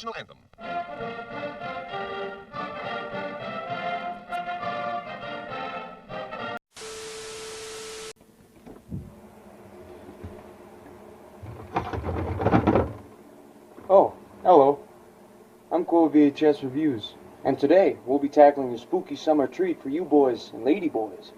national anthem. Oh, hello. I'm VHS Reviews, and today we'll be tackling a spooky summer treat for you boys and lady boys.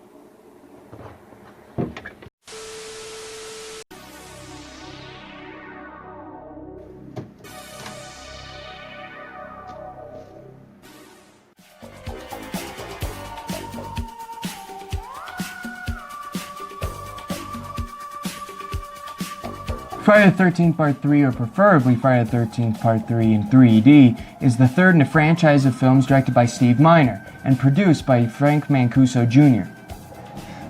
Friday the 13th Part 3, or preferably Friday the 13th Part 3 in 3D, is the third in a franchise of films directed by Steve Miner and produced by Frank Mancuso Jr.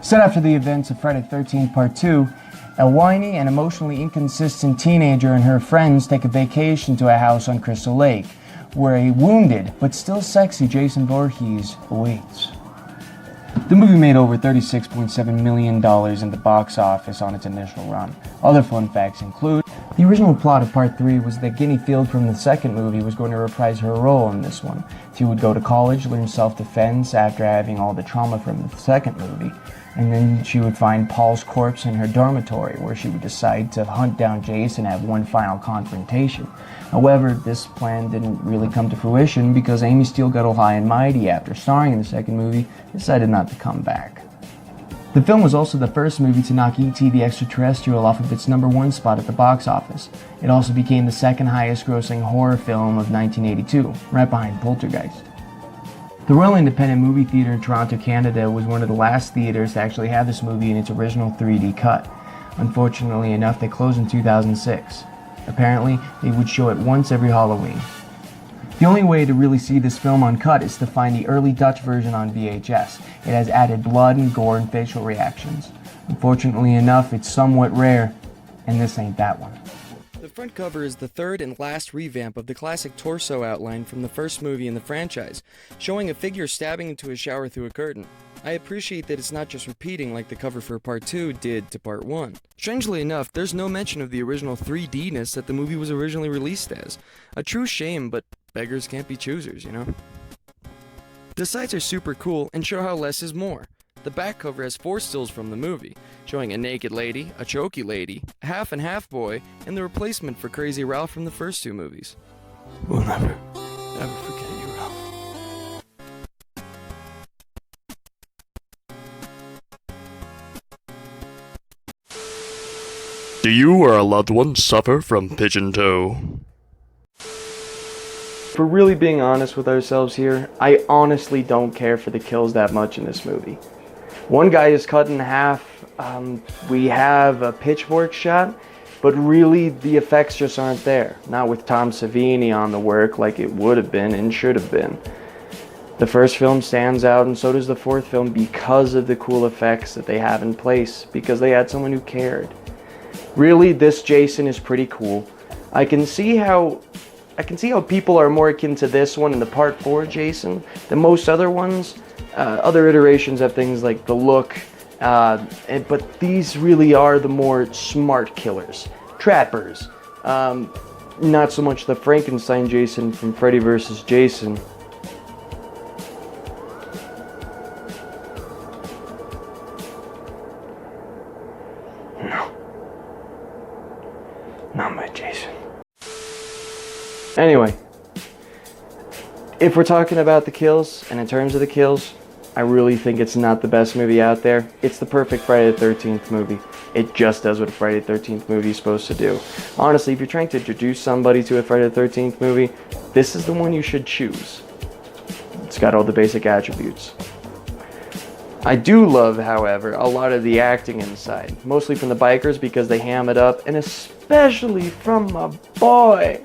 Set after the events of Friday the 13th Part 2, a whiny and emotionally inconsistent teenager and her friends take a vacation to a house on Crystal Lake, where a wounded but still sexy Jason Voorhees awaits. The movie made over $36.7 million in the box office on its initial run. Other fun facts include, the original plot of Part 3 was that Guinea Field from the second movie was going to reprise her role in this one. She would go to college, learn self-defense after having all the trauma from the second movie, and then she would find Paul's corpse in her dormitory, where she would decide to hunt down Jason and have one final confrontation. However, this plan didn't really come to fruition because Amy Steele got all high and mighty after starring in the second movie, decided not to come back. The film was also the first movie to knock E.T. the Extraterrestrial off of its #1 spot at the box office. It also became the second highest grossing horror film of 1982, right behind Poltergeist. The Royal Independent Movie Theatre in Toronto, Canada was one of the last theaters to actually have this movie in its original 3D cut. Unfortunately enough, they closed in 2006. Apparently, they would show it once every Halloween. The only way to really see this film uncut is to find the early Dutch version on VHS. It has added blood and gore and facial reactions. Unfortunately enough, it's somewhat rare, and this ain't that one. The front cover is the third and last revamp of the classic torso outline from the first movie in the franchise, showing a figure stabbing into a shower through a curtain. I appreciate that it's not just repeating like the cover for Part 2 did to Part 1. Strangely enough, there's no mention of the original 3D-ness that the movie was originally released as. A true shame, but beggars can't be choosers, you know? The sides are super cool and show how less is more. The back cover has 4 stills from the movie, showing a naked lady, a chokey lady, a half and half boy, and the replacement for Crazy Ralph from the first 2 movies. We'll never forget you, Ralph. Do you or a loved one suffer from pigeon toe? If we're really being honest with ourselves here, I honestly don't care for the kills that much in this movie. One guy is cut in half, we have a pitchfork shot, but really the effects just aren't there. Not with Tom Savini on the work like it would have been and should have been. The first film stands out, and so does the fourth film, because of the cool effects that they have in place, because they had someone who cared. Really, this Jason is pretty cool. I can see how people are more akin to this one in the Part 4 Jason than most other ones. Other iterations have things like the look, but these really are the more smart killers, trappers. Not so much the Frankenstein Jason from Freddy vs. Jason. No. Not my Jason. Anyway, if we're talking about the kills, and in terms of the kills, I really think it's not the best movie out there. It's the perfect Friday the 13th movie. It just does what a Friday the 13th movie is supposed to do. Honestly, if you're trying to introduce somebody to a Friday the 13th movie, this is the one you should choose. It's got all the basic attributes. I do love, however, a lot of the acting inside, mostly from the bikers because they ham it up, and especially from my boy.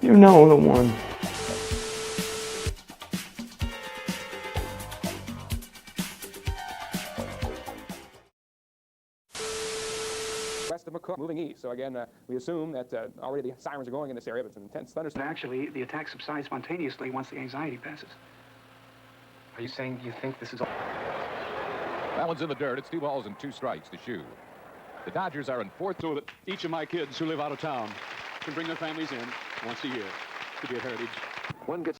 You know the one. West of McCook, moving east. So again, we assume that already the sirens are going in this area, but it's an intense thunderstorm. Actually, the attack subsides spontaneously once the anxiety passes. Are you saying you think this is all? That one's in the dirt. It's 2 balls and 2 strikes to shoot. The Dodgers are in 4th. So that each of my kids who live out of town can bring their families in once a year. to be a heritage. One gets